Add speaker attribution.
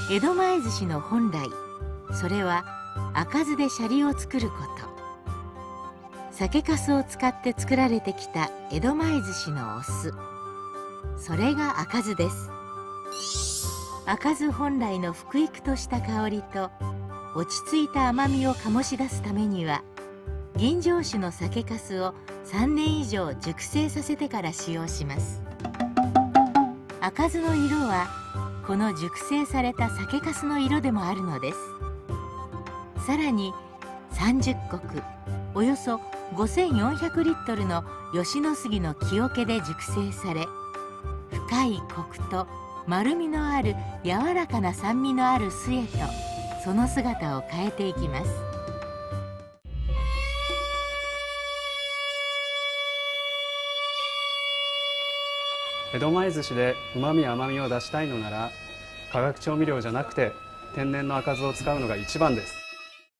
Speaker 1: 江戸前寿司の本来、それは赤酢でシャリを作ること。酒粕を使って作られてきた江戸前寿司のお酢、それが赤酢です。赤酢本来のふくいくとした香りと落ち着いた甘みを醸し出すためには、吟醸酒の酒粕を3年以上熟成させてから使用します。赤酢の色はこの熟成された酒粕の色でもあるのです。さらに30石、およそ5400リットルの吉野杉の木桶で熟成され、深いコクと丸みのある柔らかな酸味のある酢へとその姿を変えていきます。
Speaker 2: 江戸前寿司でうまみ甘みを出したいのなら、化学調味料じゃなくて天然の赤酢を使うのが一番です。